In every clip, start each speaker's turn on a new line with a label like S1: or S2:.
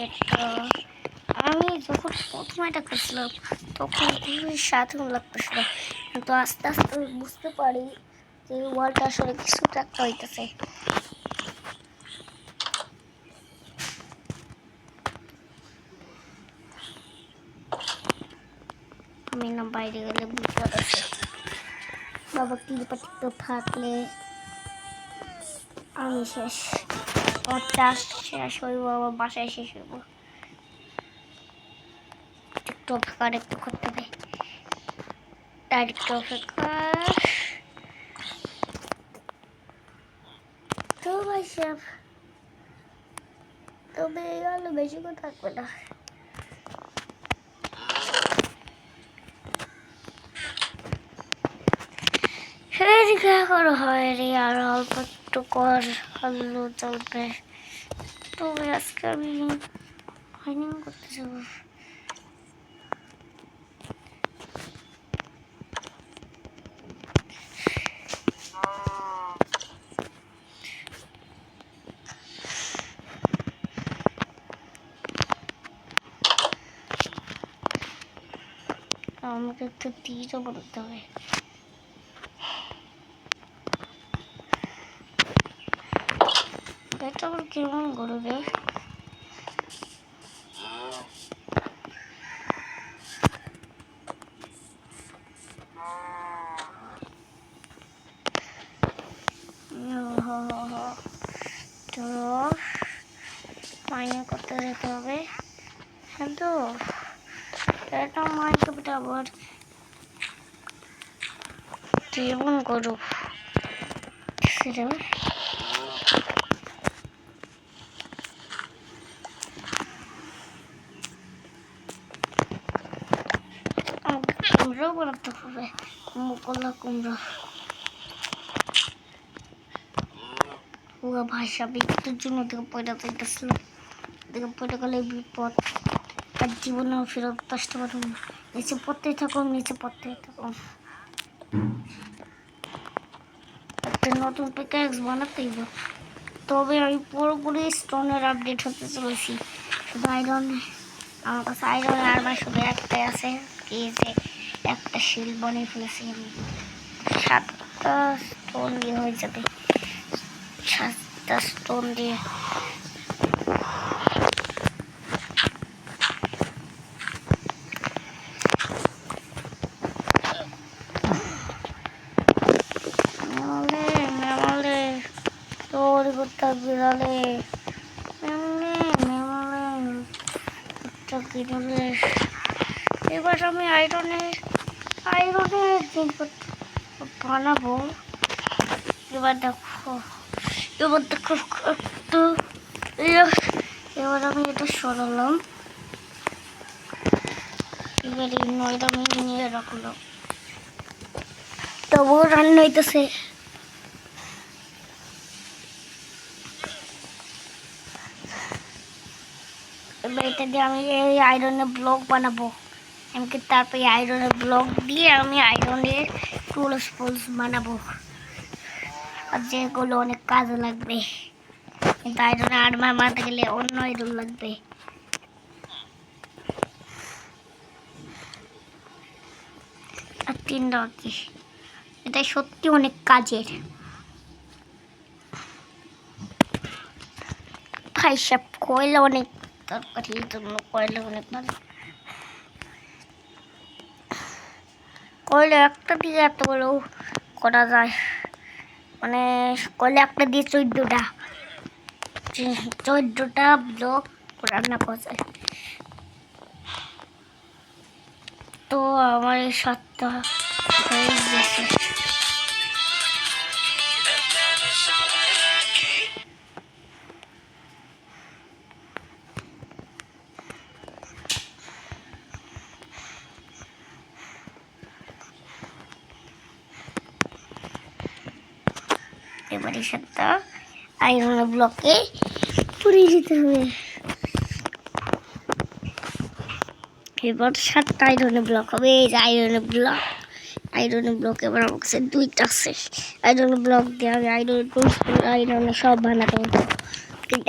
S1: এটা আমি যখন প্রথম এটা করছিলাম তখন খুবই সাধারণ লাগতেছিল, কিন্তু আস্তে আস্তে বুঝতে পারি যে ওয়ার্ল্ডটা আসলে কিছুটা একটা হইতেছে। আমি না বাইরে গেলে বিপদ আছে, বাবা টিপাটিপ থাকলে আমি শেষ, আমার চাষ শেষ হইব, আমার বাসায় শেষ হইব। একটু অপেক্ষা একটু করতে হবে, একটু অপেক্ষা। তো ভাই সাহেব তবে আলো বেশিক্ষণ থাকবে না। হয় রে, আর অল্প একটু কর, আলু চলবে। তবে আজকে আমি ফাইনিং করতে যাবো। আমাকে একটু তীরও বলতে হবে। এটা আবার কেমন করবে? তো মাইনে করতে যেতে হবে। হ্যাঁ তো এটা মাইনে করতে আবার কেমন করো সেটা কুমড়ো বানাতে হবে। মুকলা কুমড়ো পুরো ভাষা বিদ্যুতের জন্য দিকে পয়টা চাইতেছিল, দিকে পয়টা গেলে বিপদ, আর জীবনেও ফেরত আসতে পারবো না। নিচে পড়তেই থাকুন, নিচে পড়তেই থাকুন। একটা নতুন পিকাক্স বানাতেই হবে। তবে আমি পুরোপুরি স্টোনের আপডেট হতে চলেছি। শুধু আয়রন, আমার কাছে আয়রন আর আমার শুধু একটাই আছে, কি যে একটা শিল বানিয়ে ফেলেছি আমি। 7টা স্টোন দিয়ে হয়ে যাবে, 7টা স্টোন দিয়ে। বিড়ালে এবার আমি আয়রনের বানাবো। এবার দেখো একটু এবার আমি এটা সরালাম, এবার এই নয়টা আমি নিয়ে রাখলাম। তবুও রান্না হইতেছে। এবার এটা দিয়ে আমি এই আয়রনের ব্লক বানাবো। এমনকি তারপরে আয়রনের ব্লক দিয়ে আমি আয়রনের টুলস ফুলস বানাবো, আর যেগুলো অনেক কাজে লাগবে। কিন্তু আয়রনের আর্মার মারতে গেলে অন্য আয়রন লাগবে। আর 3টা কি, এটা সত্যি অনেক কাজের। ভাই সব কয়লা অনেক তরকারির জন্য কয়লা অনেক ভালো। কয়লা একটা দিয়ে এত বড় করা যায়, মানে কয়লা একটা দিয়ে 14টা ব্লক রান্না করা যায়। তো আমার এই 7টা হয়ে গেছে। এবারে 7টা আয়রনের ব্লকে পুড়িয়ে দিতে হবে। এবার 7টা আয়রনের ব্লক হবে। এই যে আয়রনের ব্লক এবার আমার কাছে 2টা আছে। আয়রনের ব্লক দিয়ে আমি আয়রনের সব বানাতে পারবো। কিন্তু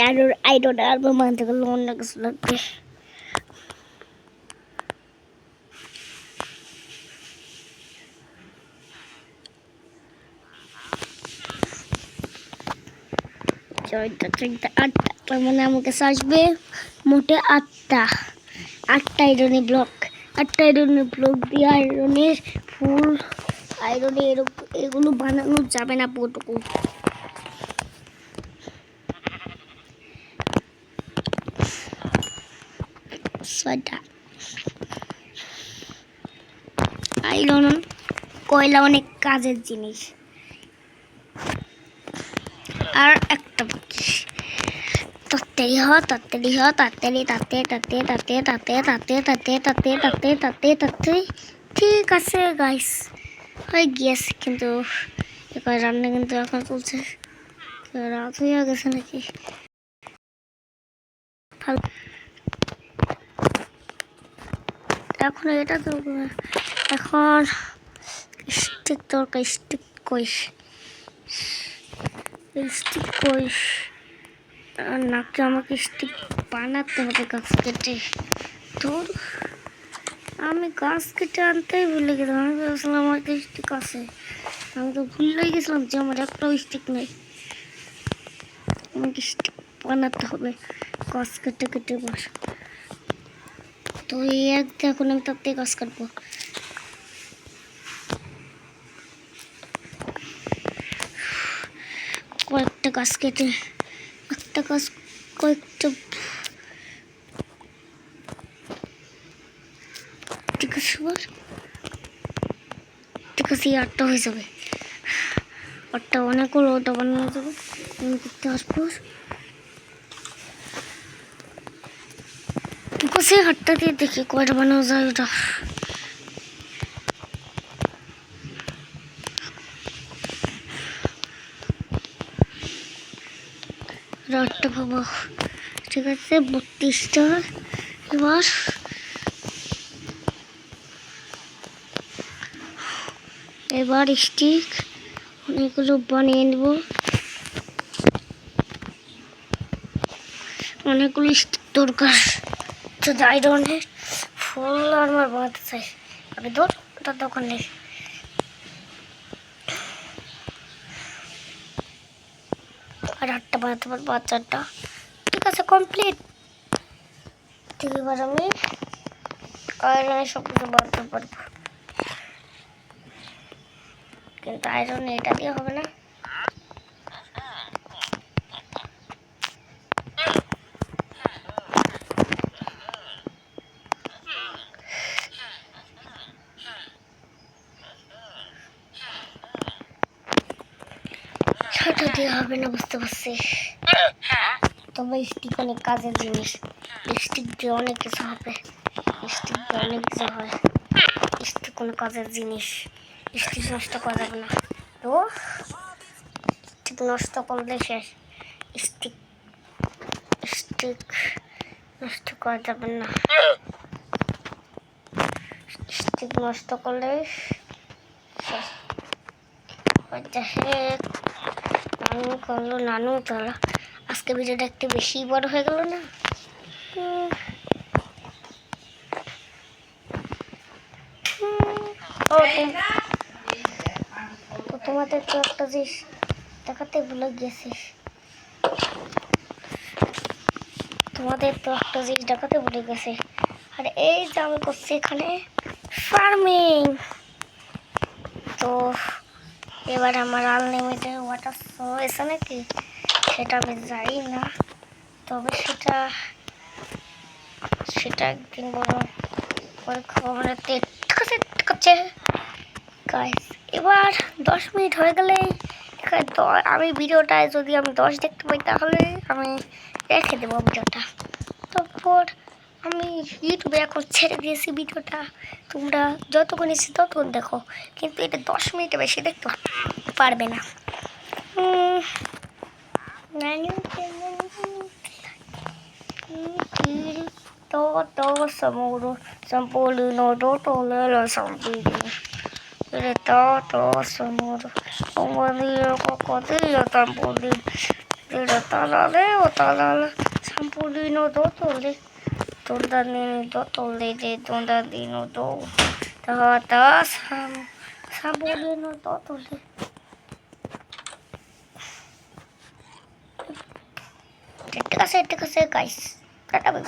S1: আইরন আর্মার মানতে গেলে অন্য কিছু লাগবে। ছয়টা 8টা, তার মানে আমার কাছে আসবে মোটে 8টা আয়রনের ব্লক। 8টা আয়রনের ব্লক দিয়ে আয়রনের ফুল, আয়রনের এগুলো বানানো যাবে না পুরোটুকু। 6টা আয়রন, কয়লা অনেক কাজের জিনিস। আর একটা তাড়াতাড়ি হ, তাড়াতাড়ি হ, তাড়াতাড়ি তাড়াতাড়ি। ঠিক আছে গাইস, হয়ে গিয়েছে, কিন্তু রান্না কিন্তু এখন চলছে। রাত হয়ে গেছে নাকি? এখন এটা তো এখন স্টিক দরকার। স্টিক কইস, স্টিক কইস নাকি আমাকে স্টিক বানাতে হবে গাছ কেটে? তোর আমি গাছ কেটে আনতেই ভুলে গেলাম। আমি ভেবেছিলাম আমার স্টিক আছে, আমি তো ভুলে গেছিলাম যে আমার একটাও স্টিক নেই। আমাকে স্টিক বানাতে হবে গাছ কেটে কেটে বস। তো এই এখন আমি তাতে গাছ কাটবো। কয়েকটা গাছ কেটে একটা গাছ কয়েকটা, ঠিক আছে ঠিক আছে 8টা হয়ে যাবে। 8টা অনেক হলো, ওটা বানানো যাবে। আমি করতে আসবো ঠিক আছে। 8টা দিয়ে দেখি কয়টা বানানো যায় ওটা। রাতটা ভাবো, ঠিক আছে 32টা। এবার স্টিক অনেকগুলো বানিয়ে নেব। অনেকগুলো স্টিক দরকার যদি আয়রনের ফুল আর্মার বানাতে চাই। আমি ধর ওটার দোকান নেই। আর 8টা বানাতে পারবো, 4টা। ঠিক আছে কমপ্লিট। ঠিক, এবার আমি আয়রনের সব কিছু বানাতে পারবো, কিন্তু আয়রন এটা দিয়ে হবে না। সেটা দিয়ে হবে না, বুঝতে পারছি। তবে স্টিক অনেক কাজের জিনিস। স্টিক দিয়ে অনেক কিছু হবে, স্টিক দিয়ে অনেক কিছু হয়। স্টিক কোনো কাজের জিনিস, স্টিক নষ্ট করা যাবে না। তো স্টিক নষ্ট করলে শেষ। স্টিক স্টিক নষ্ট করা যাবে না। স্টিক নষ্ট করলে শেষ। নানু করলো নানু, তাহলে আজকে ভিডিওটা একটু বেশি বড় হয়ে গেল না? তো তোমাদের তো একটা জিনিস দেখাতে ভুলে গেছিস, আর এই যে আমি করছি এখানে ফার্মিং। তো এবার আমার আনলিমিটেড ওয়াটার সোর্স নাকি সেটা আমি জানি না, তবে সেটা একদিন বড় পরে খাবো। মানে ঠিক আছে গাইস, এবার 10 মিনিট হয়ে গেলে আমি ভিডিওটায় যদি আমি 10 দেখতে পাই তাহলে আমি রেখে দেবো ভিডিওটা। তারপর আমি ইউটিউবে এখন ছেড়ে দিয়েছি ভিডিওটা, তোমরা যতক্ষণ এসে ততক্ষণ দেখো, কিন্তু এটা 10 মিনিটে বেশি দেখতে পারবে না। Samuro Sampolino Totolelo Sampini Retato Samuro Omadio Cocodillo Tampoli talale o talala sampulino dotole tondanino dotole de tondandino do tata sampulino dotole ঠিক আছে গাইস টাটা বাই